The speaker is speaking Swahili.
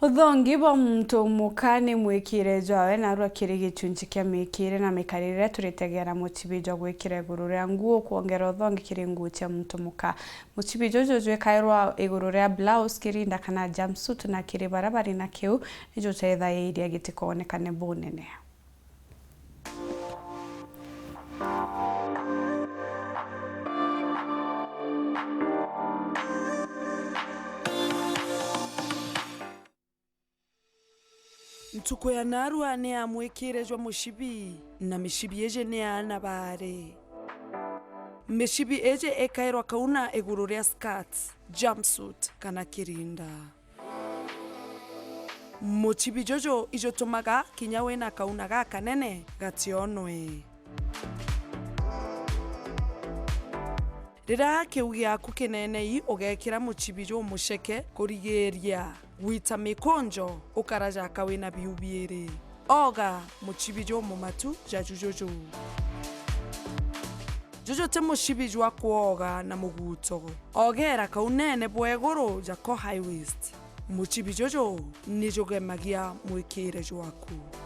Uthongi bwa muntu mukani mwikire jwawe narua kiri gichunji kia mikire na mikarire turitegera muchibijo gwikira iguru ria nguo kuongera uthongi kiri nguo cia muntu muka. Muchibijo jojo ekairwa iguru ria blouse kirinda kana jumpsuit na kiri barabari na kiu nijo teithairia gitikoonekane bunene. Ntuko ya narua ne amwekire jwa mushibi na mishibi eje ne ana bare. Mishibi eje ekairwa kauna iguru ria skirt, jumpsuit kana kirinda. Muchibi jojo ijotumaga kinyawe na kauna ga kanene gationwe. Rira kiu giaku kinenei ugekira muchibi jo musheke kurigeria wita mikonjo ukaraja kawina biubiere oga muchibi jo mumatu jajujojo jojo te mushibi jwa kuoga na muguto ogera kaunene bwegoro jako high waist muchibi jojo nijogemagia mwikire jwaku.